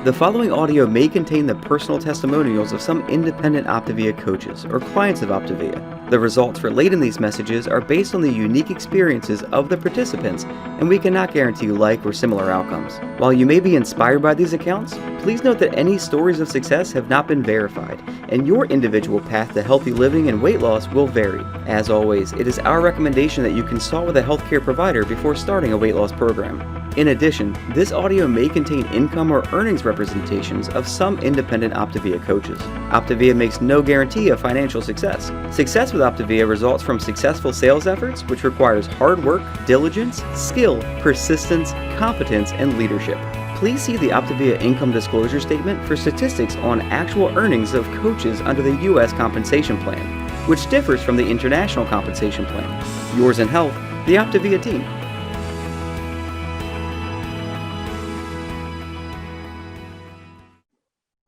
The following audio may contain the personal testimonials of some independent Optavia coaches or clients of Optavia. The results relayed in these messages are based on the unique experiences of the participants, and we cannot guarantee like or similar outcomes. While you may be inspired by these accounts, please note that any stories of success have not been verified, and your individual path to healthy living and weight loss will vary. As always, it is our recommendation that you consult with a healthcare provider before starting a weight loss program. In addition, this audio may contain income or earnings representations of some independent Optavia coaches. Optavia makes no guarantee of financial success. Success with Optavia results from successful sales efforts, which requires hard work, diligence, skill, persistence, competence, and leadership. Please see the Optavia income disclosure statement for statistics on actual earnings of coaches under the U.S. compensation plan, which differs from the international compensation plan. Yours in health, the Optavia team.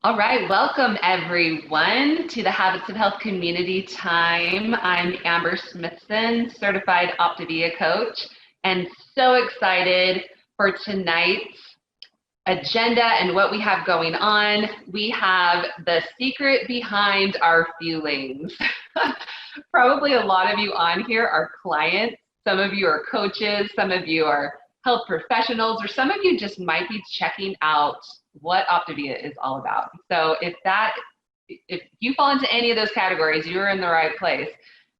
All right, welcome everyone to the Habits of Health Community Time. I'm Amber Smithson, certified Optavia coach, and so excited for tonight's agenda and what we have going on. We have the secret behind our Fuelings. Probably a lot of you on here are clients. Some of you are coaches, some of you are health professionals, or some of you just might be checking out what Optavia is all about. So if you fall into any of those categories, you're in the right place,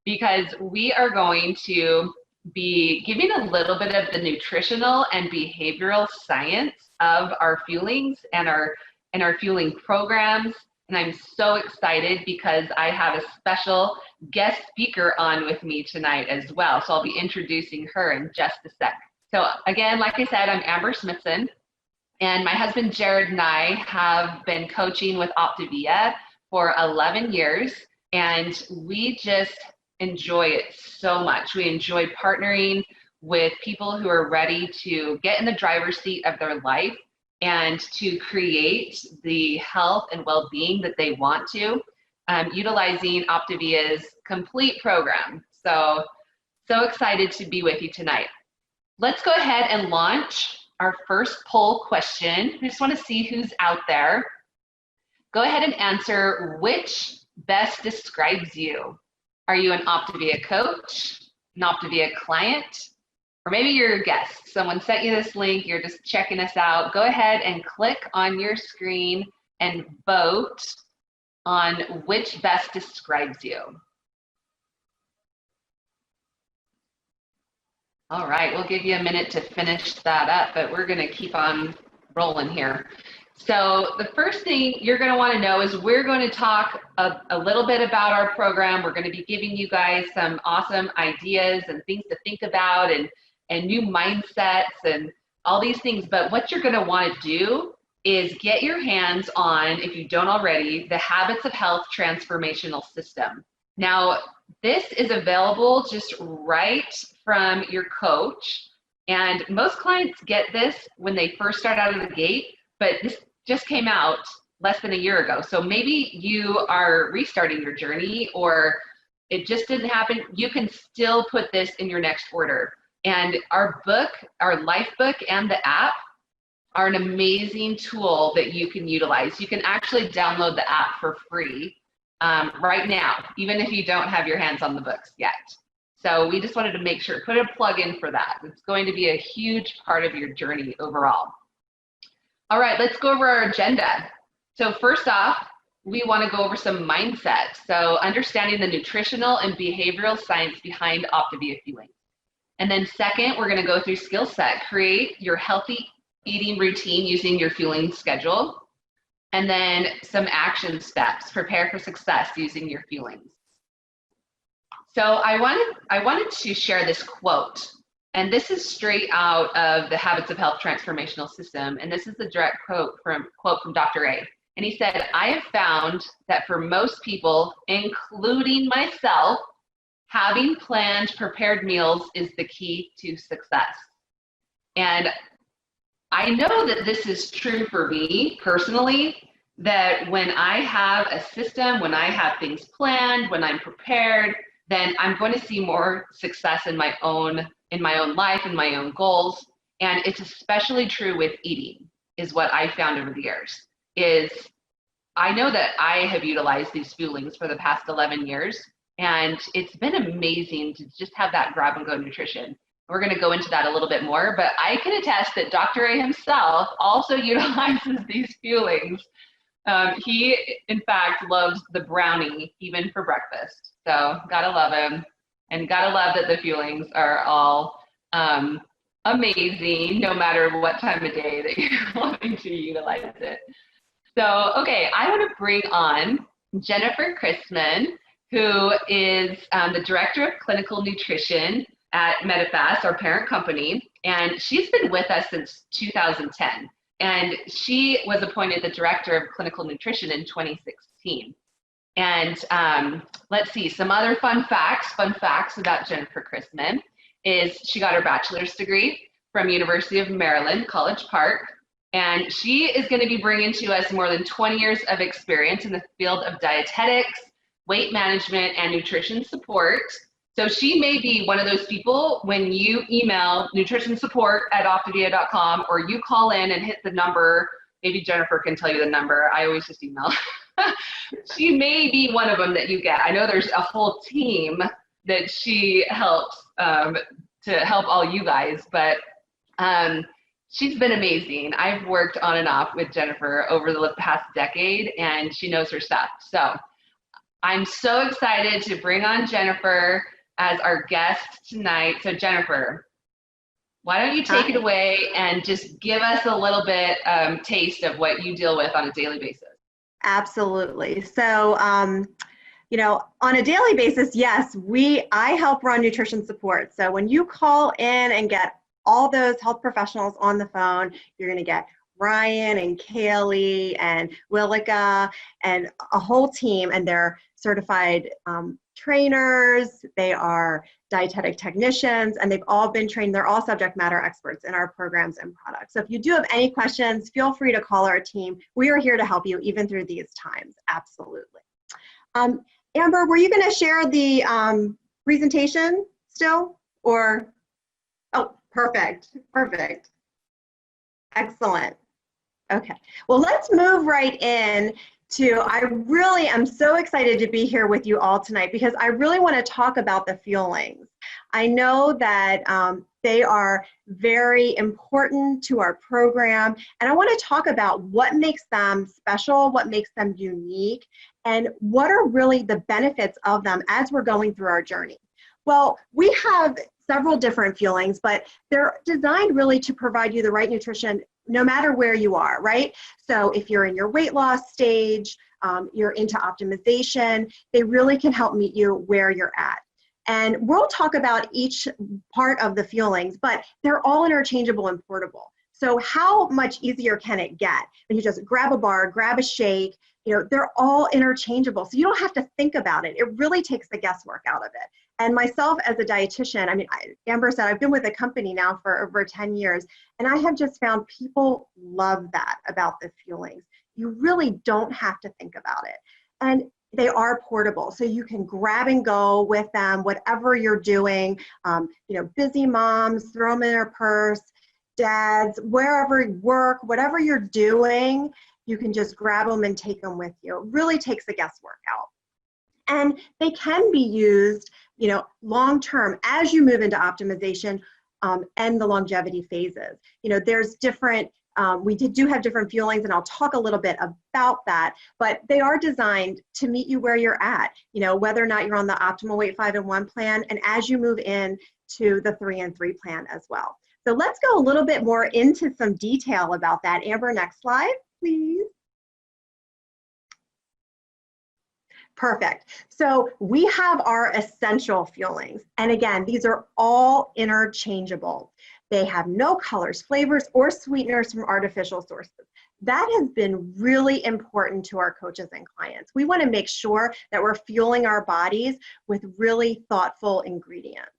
because we are going to be giving a little bit of the nutritional and behavioral science of our Fuelings and our fueling programs. And I'm so excited because I have a special guest speaker on with me tonight as well. So I'll be introducing her in just a sec. So again, like I said, I'm Amber Smithson. And my husband, Jared, and I have been coaching with Optavia for 11 years, and we just enjoy it so much. We enjoy partnering with people who are ready to get in the driver's seat of their life and to create the health and well-being that they want to, utilizing Optavia's complete program. So excited to be with you tonight. Let's go ahead and launch our first poll question. I just want to see who's out there. Go ahead and answer which best describes you. Are you an Optavia coach, an Optavia client, or maybe you're a guest? Someone sent you this link, you're just checking us out. Go ahead and click on your screen and vote on which best describes you. All right, we'll give you a minute to finish that up, but we're going to keep on rolling here. So the first thing you're going to want to know is we're going to talk a little bit about our program. We're going to be giving you guys some awesome ideas and things to think about and new mindsets and all these things. But what you're going to want to do is get your hands on, if you don't already, the Habits of Health Transformational System. Now, this is available just right from your coach, and most clients get this when they first start out of the gate, but this just came out less than a year ago. So maybe you are restarting your journey or it just didn't happen. You can still put this in your next order. And our book, our life book, and the app are an amazing tool that you can utilize. You can actually download the app for free right now, even if you don't have your hands on the books yet. So we just wanted to make sure, put a plug in for that. It's going to be a huge part of your journey overall. All right, let's go over our agenda. So first off, we want to go over some mindset. So understanding the nutritional and behavioral science behind Optavia Fuelings. And then second, we're going to go through skill set, create your healthy eating routine using your fueling schedule. And then some action steps, prepare for success using your Fuelings. So I wanted to share this quote, and this is straight out of the Habits of Health Transformational System, and this is the direct quote from Dr. A. And he said, "I have found that for most people, including myself, having planned, prepared meals is the key to success." And I know that this is true for me personally, that when I have a system, when I have things planned, when I'm prepared, then I'm going to see more success in my own life and my own goals. And it's especially true with eating. is what I found over the years. Is I know that I have utilized these Fuelings for the past 11 years, and it's been amazing to just have that grab and go nutrition. We're going to go into that a little bit more, but I can attest that Dr. A himself also utilizes these Fuelings. He, in fact, loves the brownie even for breakfast. So gotta love him, and gotta love that the Fuelings are all amazing, no matter what time of day that you're wanting to utilize it. So, okay, I want to bring on Jennifer Chrisman, who is the Director of Clinical Nutrition at Medifast, our parent company, and she's been with us since 2010. And she was appointed the Director of Clinical Nutrition in 2016. And let's see, some other fun facts about Jennifer Chrisman is she got her bachelor's degree from University of Maryland, College Park. And she is going to be bringing to us more than 20 years of experience in the field of dietetics, weight management, and nutrition support. So she may be one of those people when you email nutritionsupport@optavia.com or you call in and hit the number, maybe Jennifer can tell you the number. I always just email. She may be one of them that you get. I know there's a whole team that she helps to help all you guys, but she's been amazing. I've worked on and off with Jennifer over the past decade, and she knows her stuff. So I'm so excited to bring on Jennifer as our guest tonight. So Jennifer, why don't you take it away and just give us a little bit taste of what you deal with on a daily basis? Absolutely. So, you know, on a daily basis, yes, I help run nutrition support. So when you call in and get all those health professionals on the phone, you're going to get Ryan and Kaylee and Willica and a whole team, and they're certified trainers, they are dietetic technicians, and they've all been trained. They're all subject matter experts in our programs and products. So if you do have any questions, feel free to call our team. We are here to help you even through these times. Absolutely. Amber, were you going to share the presentation still? Or, oh, perfect. Excellent. Okay, well, let's move right in I really am so excited to be here with you all tonight because I really want to talk about the Fuelings. I know that they are very important to our program, and I want to talk about what makes them special, what makes them unique, and what are really the benefits of them as we're going through our journey. Well, we have several different Fuelings, but they're designed really to provide you the right nutrition no matter where you are, right? So if you're in your weight loss stage, you're into optimization, they really can help meet you where you're at. And we'll talk about each part of the Fuelings, but they're all interchangeable and portable. So how much easier can it get when you just grab a bar, grab a shake, you know, they're all interchangeable. So you don't have to think about it. It really takes the guesswork out of it. And myself as a dietitian, I mean, Amber said, I've been with the company now for over 10 years, and I have just found people love that about the Fuelings. You really don't have to think about it. And they are portable, so you can grab and go with them, whatever you're doing. You know, busy moms, throw them in their purse, dads, wherever you work, whatever you're doing, you can just grab them and take them with you. It really takes the guesswork out. And they can be used, you know, long-term as you move into optimization and the longevity phases. You know, there's different, we do have different Fuelings, and I'll talk a little bit about that, but they are designed to meet you where you're at, you know, whether or not you're on the optimal weight 5 and 1 plan, and as you move in to the 3 and 3 plan as well. So let's go a little bit more into some detail about that. Amber, next slide, please. Perfect. So we have our essential Fuelings. And again, these are all interchangeable. They have no colors, flavors, or sweeteners from artificial sources. That has been really important to our coaches and clients. We want to make sure that we're fueling our bodies with really thoughtful ingredients.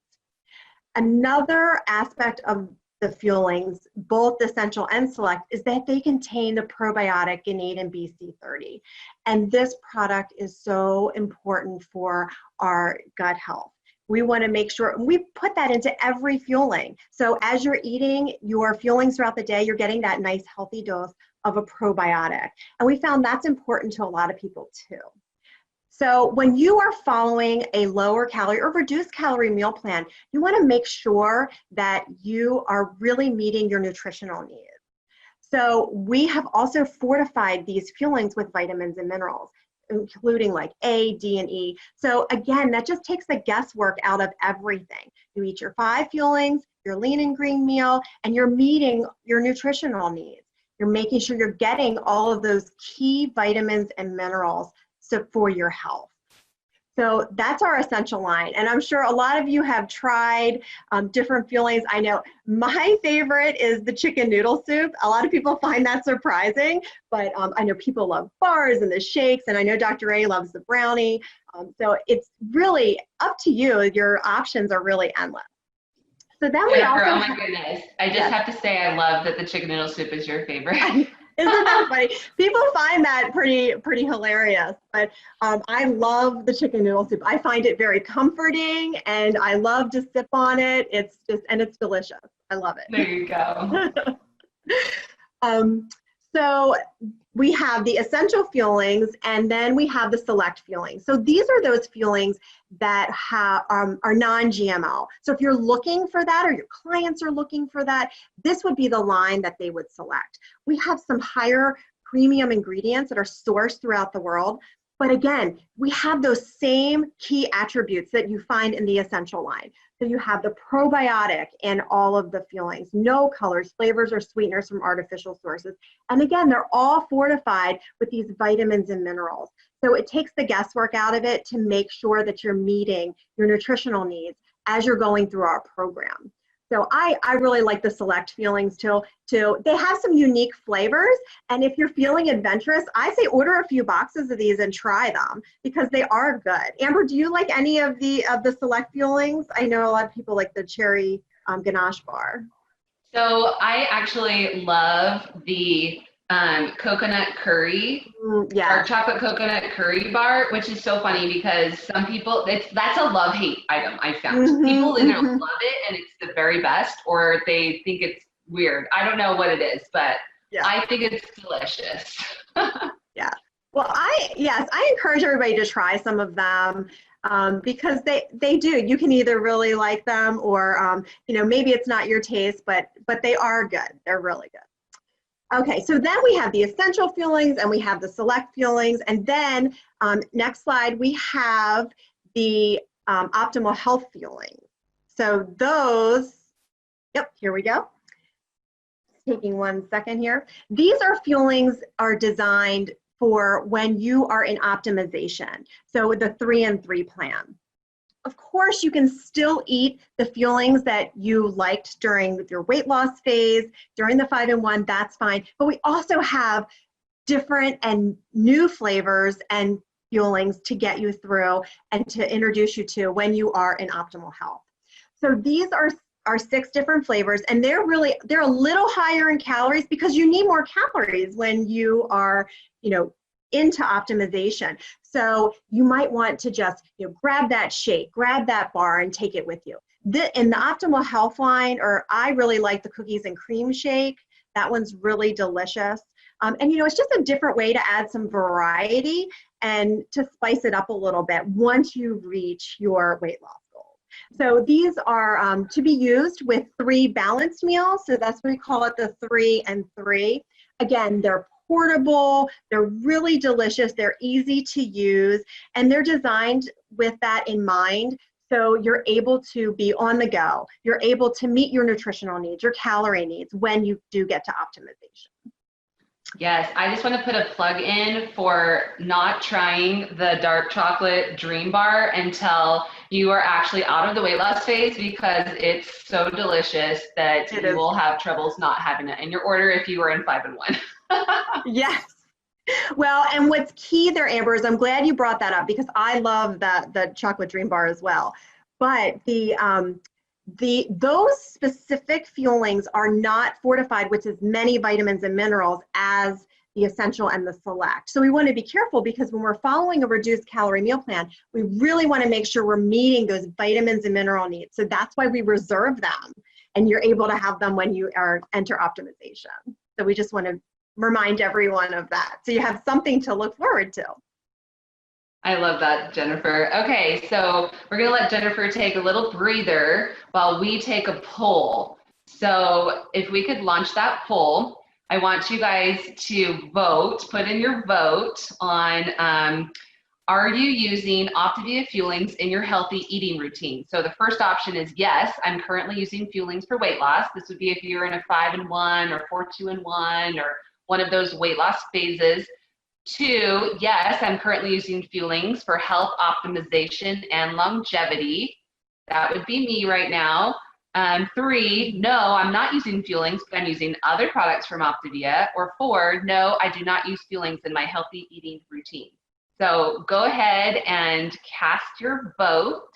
Another aspect of the Fuelings, both essential and select, is that they contain the probiotic innate and BC30. And this product is so important for our gut health. We want to make sure we put that into every fueling. So as you're eating your fuelings throughout the day, you're getting that nice healthy dose of a probiotic. And we found that's important to a lot of people too. So when you are following a lower calorie or reduced calorie meal plan, you want to make sure that you are really meeting your nutritional needs. So we have also fortified these fuelings with vitamins and minerals, including like A, D, and E. So again, that just takes the guesswork out of everything. You eat your 5 fuelings, your lean and green meal, and you're meeting your nutritional needs. You're making sure you're getting all of those key vitamins and minerals for your health. So that's our essential line. And I'm sure a lot of you have tried different fuelings. I know my favorite is the chicken noodle soup. A lot of people find that surprising, but I know people love bars and the shakes, and I know Dr. A loves the brownie. So it's really up to you. Your options are really endless. So then we also oh my goodness. I just have to say I love that the chicken noodle soup is your favorite. Isn't that funny? People find that pretty hilarious, but I love the chicken noodle soup. I find it very comforting, and I love to sip on it. It's delicious. I love it. There you go. So we have the essential fuelings, and then we have the select fuelings. So these are those fuelings that are non-GMO. So if you're looking for that, or your clients are looking for that, this would be the line that they would select. We have some higher premium ingredients that are sourced throughout the world. But again, we have those same key attributes that you find in the essential line. So you have the probiotic in all of the fuelings, no colors, flavors, or sweeteners from artificial sources. And again, they're all fortified with these vitamins and minerals. So it takes the guesswork out of it to make sure that you're meeting your nutritional needs as you're going through our program. So I really like the select fuelings too. They have some unique flavors, and if you're feeling adventurous, I say order a few boxes of these and try them because they are good. Amber, do you like any of the select fuelings? I know a lot of people like the cherry ganache bar. So I actually love the coconut curry, dark chocolate coconut curry bar, which is so funny because some people, that's a love-hate item I found. People either love it and it's the very best, or they think it's weird. I don't know what it is, but I think it's delicious. Yeah. Well, I encourage everybody to try some of them. Because they do. You can either really like them, or maybe it's not your taste, but they are good. They're really good. Okay, so then we have the essential fuelings and we have the select fuelings, and then next slide we have the optimal health fuelings. So those, here we go. Taking 1 second here. These fuelings are designed for when you are in optimization. So the 3 and 3 plan. Of course, you can still eat the fuelings that you liked during your weight loss phase, during the 5 and 1, that's fine. But we also have different and new flavors and fuelings to get you through and to introduce you to when you are in optimal health. So these are 6 different flavors, and they're a little higher in calories because you need more calories when you are, into optimization. So you might want to just grab that shake, grab that bar, and take it with you. In the optimal health line, or I really like the cookies and cream shake. That one's really delicious. And it's just a different way to add some variety and to spice it up a little bit once you reach your weight loss goals. So these are to be used with 3 balanced meals. So that's what we call it, the 3 and 3. Again, they're portable, they're really delicious, they're easy to use, and they're designed with that in mind. So you're able to be on the go. You're able to meet your nutritional needs, your calorie needs when you do get to optimization. Yes, I just want to put a plug in for not trying the dark chocolate dream bar until you are actually out of the weight loss phase, because it's so delicious that you will have troubles not having it in your order if you are in 5 and 1. Yes. Well, and what's key there, Amber, is I'm glad you brought that up because I love the chocolate dream bar as well. But those specific fuelings are not fortified with as many vitamins and minerals as the essential, and the select. So we want to be careful because when we're following a reduced calorie meal plan, we really want to make sure we're meeting those vitamins and mineral needs. So that's why we reserve them, and you're able to have them when you enter optimization. So we just want to remind everyone of that. So you have something to look forward to. I love that, Jennifer. Okay, so we're going to let Jennifer take a little breather while we take a poll. So if we could launch that poll, I want you guys to vote, put in your vote on are you using Optavia Fuelings in your healthy eating routine? So the first option is yes, I'm currently using Fuelings for weight loss. This would be if you're in a 5-in-1 or 4-2-in-1 or one of those weight loss phases. 2, yes, I'm currently using Fuelings for health optimization and longevity. That would be me right now. 3, no, I'm not using Fuelings, but I'm using other products from Optavia. Or 4, no, I do not use Fuelings in my healthy eating routine. So go ahead and cast your vote.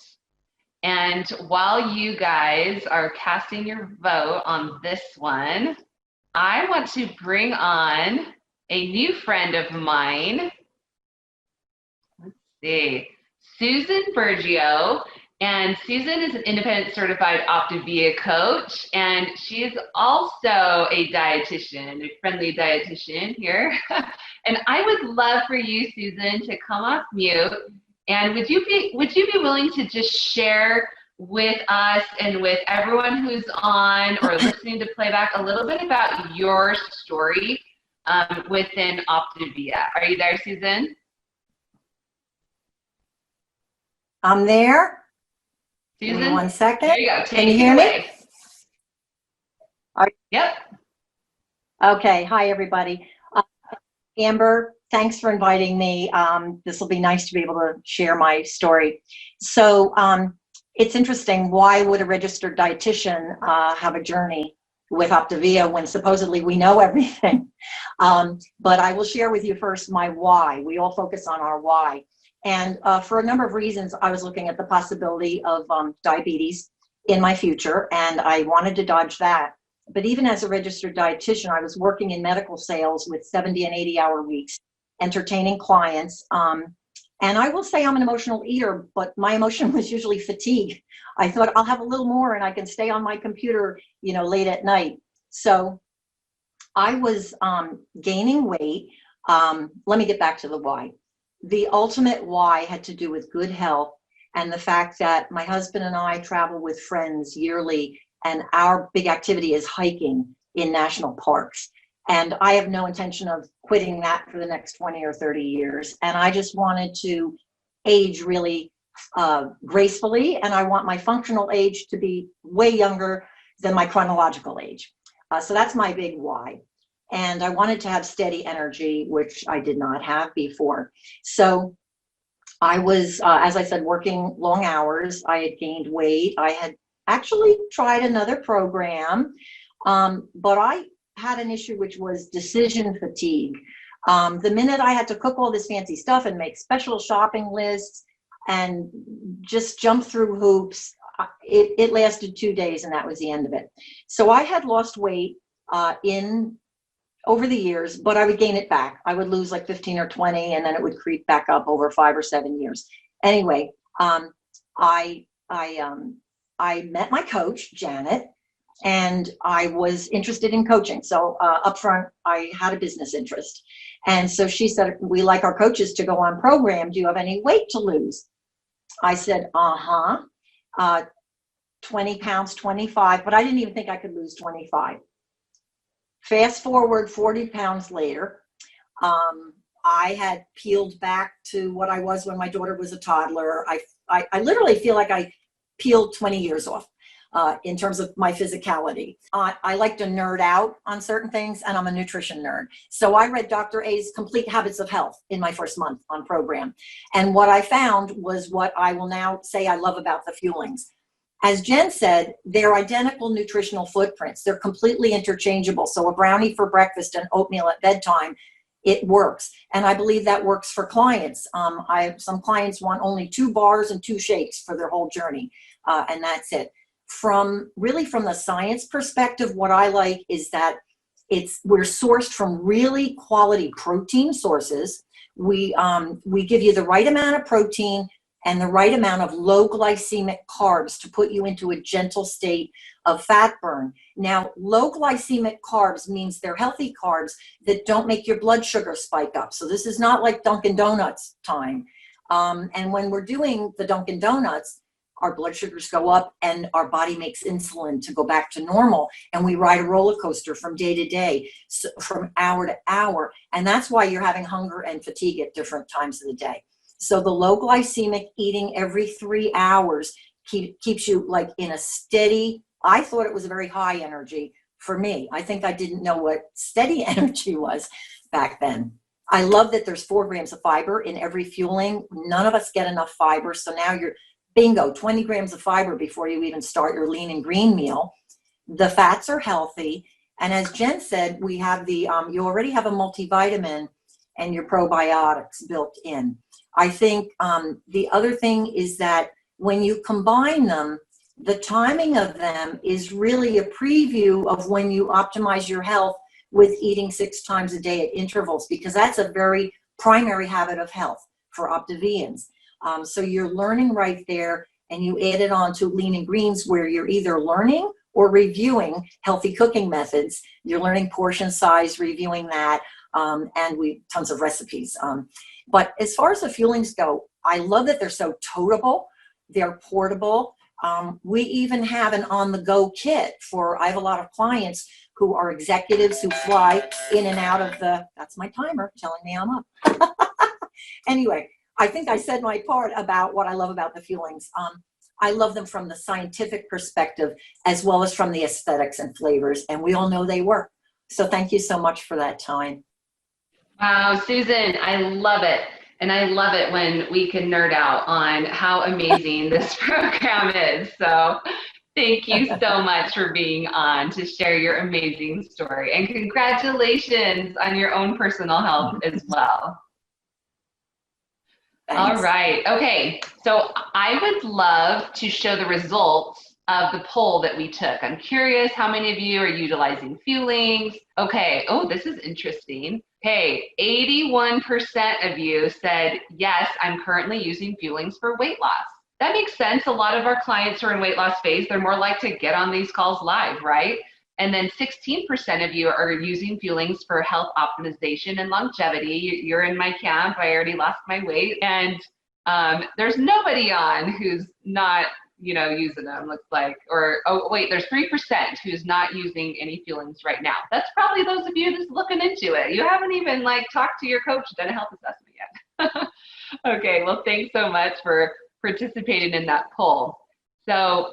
And while you guys are casting your vote on this one, I want to bring on a new friend of mine. Let's see, Susan Bergio. And Susan is an independent certified Optavia coach, and she is also a dietitian, a friendly dietitian here. And I would love for you, Susan, to come off mute. And would you be willing to just share with us and with everyone who's on or listening to playback a little bit about your story within Optavia? Are you there, Susan? I'm there. Susan, give me 1 second. There you go. Can you hear me? Yep. Okay. Hi, everybody. Amber, thanks for inviting me. This will be nice to be able to share my story. So it's interesting. Why would a registered dietitian have a journey with Optavia when supposedly we know everything? But I will share with you first my why. We all focus on our why. And for a number of reasons, I was looking at the possibility of diabetes in my future, and I wanted to dodge that. But even as a registered dietitian, I was working in medical sales with 70 and 80-hour weeks, entertaining clients. And I will say I'm an emotional eater, but my emotion was usually fatigue. I thought I'll have a little more and I can stay on my computer, late at night. So I was gaining weight. Let me get back to the why. The ultimate why had to do with good health and the fact that my husband and I travel with friends yearly, and our big activity is hiking in national parks. And I have no intention of quitting that for the next 20 or 30 years. And I just wanted to age really gracefully, and I want my functional age to be way younger than my chronological age. So that's my big why. And I wanted to have steady energy, which I did not have before. So I was, as I said, working long hours. I had gained weight. I had actually tried another program, but I had an issue, which was decision fatigue. The minute I had to cook all this fancy stuff and make special shopping lists and just jump through hoops, it lasted 2 days, and that was the end of it. So I had lost weight over the years, but I would gain it back. I would lose like 15 or 20, and then it would creep back up over 5 or 7 years. Anyway, I met my coach, Janet, and I was interested in coaching. So up front, I had a business interest. And so she said, we like our coaches to go on program. Do you have any weight to lose? I said, 20 pounds, 25, but I didn't even think I could lose 25. Fast forward 40 pounds later, I had peeled back to what I was when my daughter was a toddler. I literally feel like I peeled 20 years off in terms of my physicality. I like to nerd out on certain things, and I'm a nutrition nerd. So I read Dr. A's Complete Habits of Health in my first month on program. And what I found was what I will now say I love about the Fuelings. As Jen said, they're identical nutritional footprints. They're completely interchangeable. So a brownie for breakfast and oatmeal at bedtime, it works. And I believe that works for clients. Some clients want only 2 bars and 2 shakes for their whole journey. And that's it. From the science perspective, what I like is that We're sourced from really quality protein sources. We give you the right amount of protein and the right amount of low glycemic carbs to put you into a gentle state of fat burn. Now, low glycemic carbs means they're healthy carbs that don't make your blood sugar spike up. So this is not like Dunkin' Donuts time. And when we're doing the Dunkin' Donuts, our blood sugars go up and our body makes insulin to go back to normal. And we ride a roller coaster from day to day, so from hour to hour. And that's why you're having hunger and fatigue at different times of the day. So the low glycemic eating every 3 hours keeps you like in a steady, I thought it was a very high energy for me. I think I didn't know what steady energy was back then. I love that there's 4 grams of fiber in every fueling. None of us get enough fiber. So now you're bingo, 20 grams of fiber before you even start your lean and green meal. The fats are healthy. And as Jen said, we have the, you already have a multivitamin and your probiotics built in. I think the other thing is that when you combine them, the timing of them is really a preview of when you optimize your health with eating 6 times a day at intervals, because that's a very primary habit of health for Optivians. So you're learning right there, and you add it on to lean and greens where you're either learning or reviewing healthy cooking methods. You're learning portion size, reviewing that, and tons of recipes. But as far as the fuelings go, I love that they're so toteable, they're portable. We even have an on-the-go kit I have a lot of clients who are executives who fly in and out of that's my timer telling me I'm up. Anyway, I think I said my part about what I love about the fuelings. I love them from the scientific perspective as well as from the aesthetics and flavors, and we all know they work. So thank you so much for that time. Wow, Susan, I love it. And I love it when we can nerd out on how amazing this program is. So thank you so much for being on to share your amazing story. And congratulations on your own personal health as well. Thanks. All right. Okay. So I would love to show the results of the poll that we took. I'm curious how many of you are utilizing Fuelings. Okay. Oh, this is interesting. Okay. 81% of you said, yes, I'm currently using Fuelings for weight loss. That makes sense. A lot of our clients who are in weight loss phase, they're more likely to get on these calls live, right? And then 16% of you are using Fuelings for health optimization and longevity. You're in my camp. I already lost my weight. And there's nobody on who's not, using them, looks like. Or, oh, wait, there's 3% who's not using any Fuelings right now. That's probably those of you that's looking into it. You haven't even talked to your coach, done a health assessment yet. Okay, well, thanks so much for participating in that poll. So,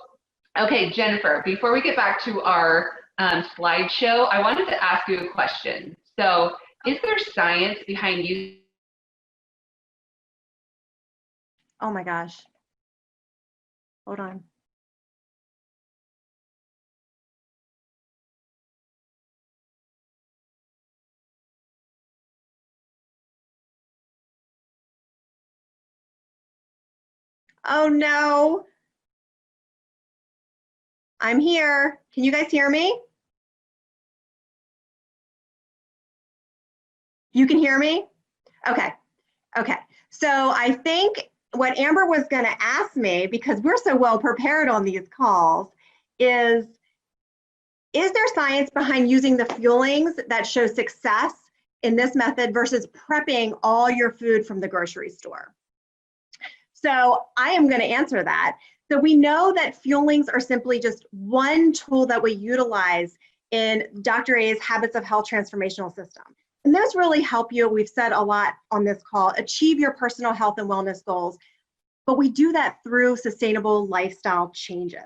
okay, Jennifer, before we get back to our slideshow, I wanted to ask you a question. So, is there science behind you? Oh my gosh. Hold on. Oh no. I'm here. Can you guys hear me? You can hear me? Okay. Okay. So I think what Amber was going to ask me, because we're so well prepared on these calls, is there science behind using the Fuelings that show success in this method versus prepping all your food from the grocery store? So I am going to answer that. So we know that Fuelings are simply just one tool that we utilize in Dr. A's Habits of Health Transformational System. And those really help you, we've said a lot on this call, achieve your personal health and wellness goals. But we do that through sustainable lifestyle changes.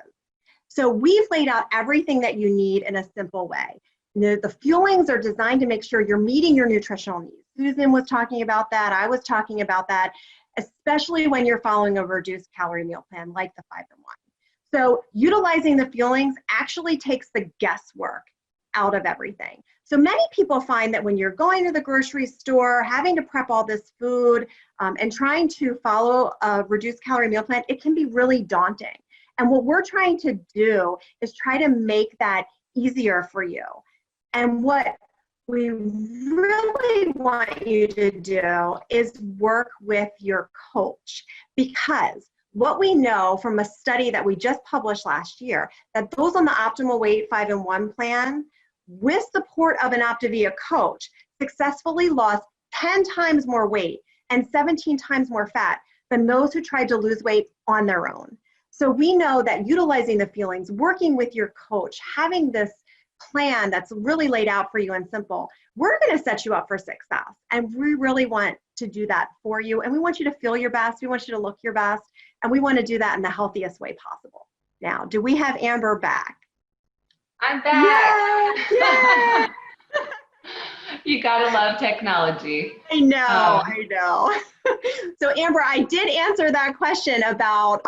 So we've laid out everything that you need in a simple way. The Fuelings are designed to make sure you're meeting your nutritional needs. Susan was talking about that. I was talking about that, especially when you're following a reduced calorie meal plan like the 5-in-1. So utilizing the Fuelings actually takes the guesswork out of everything. So many people find that when you're going to the grocery store, having to prep all this food and trying to follow a reduced calorie meal plan, it can be really daunting. And what we're trying to do is try to make that easier for you. And what we really want you to do is work with your coach, because what we know from a study that we just published last year, that those on the Optimal Weight 5 and 1 plan, with support of an Optavia coach, successfully lost 10 times more weight and 17 times more fat than those who tried to lose weight on their own. So we know that utilizing the Fuelings, working with your coach, having this plan that's really laid out for you and simple, we're going to set you up for success. And we really want to do that for you. And we want you to feel your best. We want you to look your best. And we want to do that in the healthiest way possible. Now, do we have Amber back? I'm back. Yeah. You gotta love technology. I know. So Amber, I did answer that question about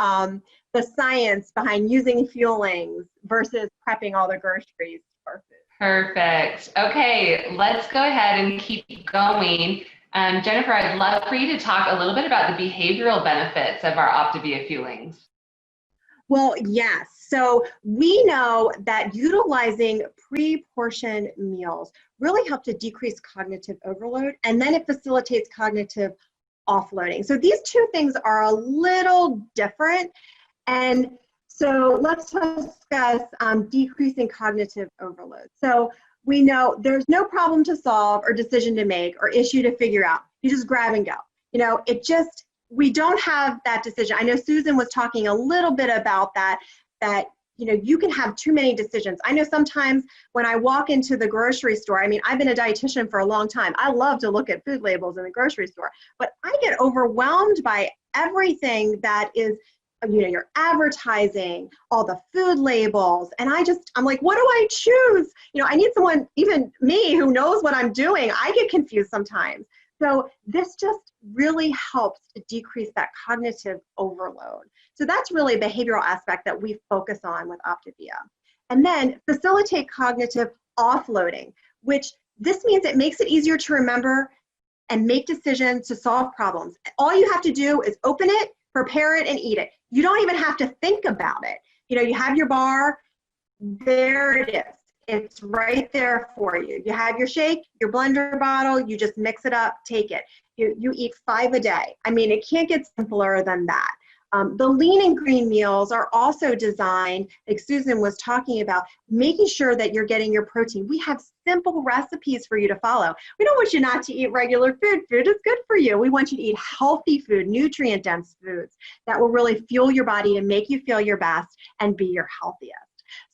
the science behind using Fuelings versus prepping all the groceries for food. Perfect. Okay, let's go ahead and keep going. Jennifer, I'd love for you to talk a little bit about the behavioral benefits of our Optavia Fuelings. Well, yes. So we know that utilizing pre-portioned meals really help to decrease cognitive overload, and then it facilitates cognitive offloading. So these two things are a little different. And so let's discuss decreasing cognitive overload. So we know there's no problem to solve or decision to make or issue to figure out. You just grab and go. We don't have that decision. I know Susan was talking a little bit about that you can have too many decisions. I know sometimes when I walk into the grocery store, I've been a dietitian for a long time. I love to look at food labels in the grocery store, but I get overwhelmed by everything that is, your advertising, all the food labels. And I'm like, what do I choose? I need someone, even me, who knows what I'm doing. I get confused sometimes. So this just really helps to decrease that cognitive overload. So that's really a behavioral aspect that we focus on with Optavia. And then facilitate cognitive offloading, which this means it makes it easier to remember and make decisions to solve problems. All you have to do is open it, prepare it, and eat it. You don't even have to think about it. You have your bar, there it is. It's right there for you. You have your shake, your blender bottle, you just mix it up, take it. You eat 5 a day. It can't get simpler than that. The lean and green meals are also designed, like Susan was talking about, making sure that you're getting your protein. We have simple recipes for you to follow. We don't want you not to eat regular food. Food is good for you. We want you to eat healthy food, nutrient-dense foods that will really fuel your body to make you feel your best and be your healthiest.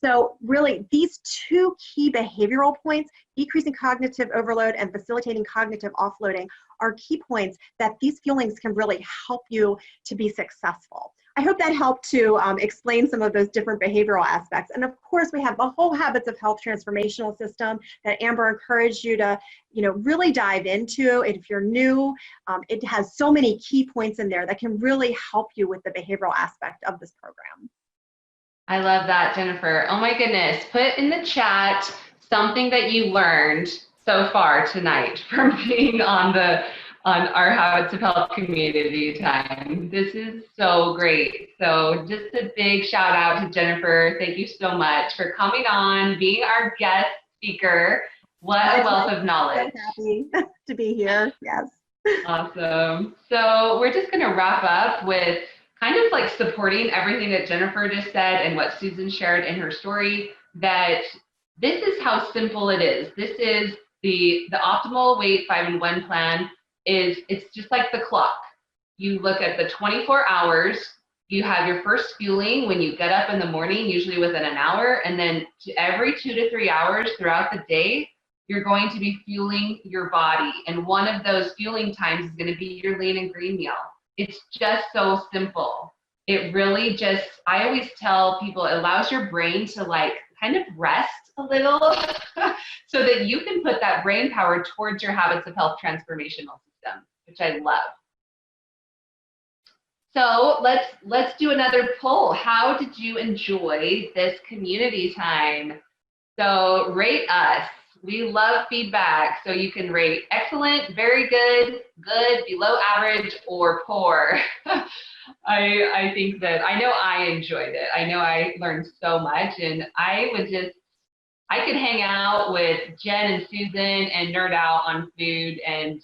So really, these two key behavioral points, decreasing cognitive overload and facilitating cognitive offloading, are key points that these Fuelings can really help you to be successful. I hope that helped to explain some of those different behavioral aspects. And of course, we have the whole Habits of Health transformational system that Amber encouraged you to really dive into. If you're new, it has so many key points in there that can really help you with the behavioral aspect of this program. I love that, Jennifer. Oh my goodness. Put in the chat something that you learned so far tonight from being on our Habits of Health community time. This is so great. So just a big shout out to Jennifer. Thank you so much for coming on, being our guest speaker. What a wealth of knowledge. So happy to be here. Yes. Awesome. So we're just going to wrap up with kind of like supporting everything that Jennifer just said and what Susan shared in her story, that this is how simple it is. This is the Optimal Weight 5 and 1 plan. It's just like the clock. You look at the 24 hours, you have your first fueling when you get up in the morning, usually within an hour, and then every 2 to 3 hours throughout the day, you're going to be fueling your body. And one of those fueling times is going to be your lean and green meal. It's just so simple. It really I always tell people, it allows your brain to kind of rest a little so that you can put that brain power towards your Habits of Health transformational system, which I love. So let's do another poll. How did you enjoy this community time? So rate us. We love feedback. So you can rate excellent, very good, good, below average, or poor. I think that, I know I enjoyed it. I know I learned so much, and I would just I could hang out with Jen and Susan and nerd out on food and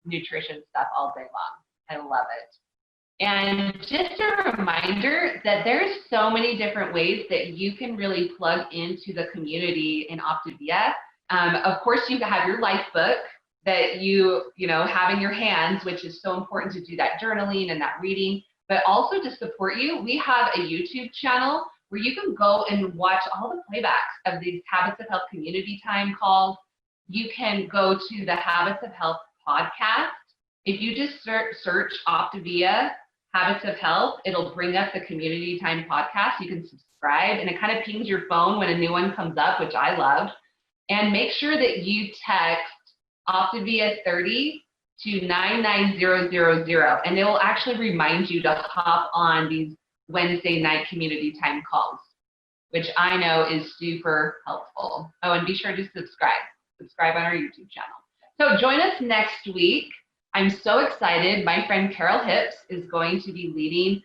nutrition stuff all day long. I love it. And just a reminder that there's so many different ways that you can really plug into the community in Optavia. Of course, you have your life book that you have in your hands, which is so important to do that journaling and that reading. But also to support you, we have a YouTube channel where you can go and watch all the playbacks of these Habits of Health community time calls. You can go to the Habits of Health podcast. If you just search Optavia Habits of Health, it'll bring up the community time podcast. You can subscribe, and it kind of pings your phone when a new one comes up, which I love. And make sure that you text Optavia 30 to 99000, and it will actually remind you to hop on these Wednesday night community time calls, which I know is super helpful. Oh, and be sure to subscribe on our YouTube channel. So join us next week. I'm so excited. My friend Carol Hips is going to be leading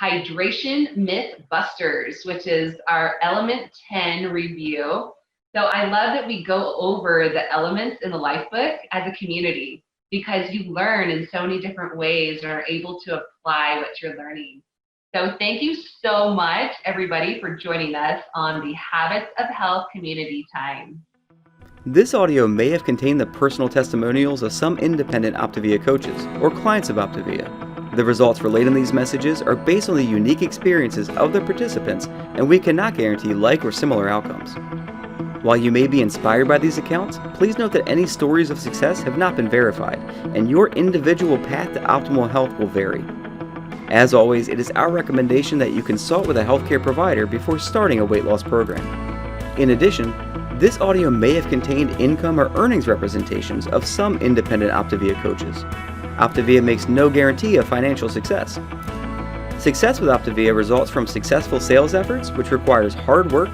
Hydration Myth Busters, which is our Element 10 review. So I love that we go over the elements in the life book as a community, because you learn in so many different ways and are able to apply what you're learning. So thank you so much, everybody, for joining us on the Habits of Health community time. This audio may have contained the personal testimonials of some independent Optavia coaches or clients of Optavia. The results relayed in these messages are based on the unique experiences of the participants, and we cannot guarantee like or similar outcomes. While you may be inspired by these accounts, please note that any stories of success have not been verified, and your individual path to optimal health will vary. As always, it is our recommendation that you consult with a healthcare provider before starting a weight loss program. In addition, this audio may have contained income or earnings representations of some independent Optavia coaches. Optavia makes no guarantee of financial success. Success with Optavia results from successful sales efforts, which requires hard work,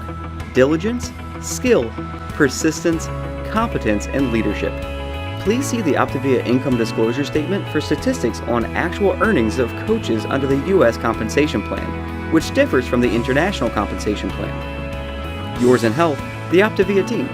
diligence, skill, persistence, competence, and leadership. Please see the Optavia income disclosure statement for statistics on actual earnings of coaches under the U.S. compensation plan, which differs from the international compensation plan. Yours in health, the Optavia team.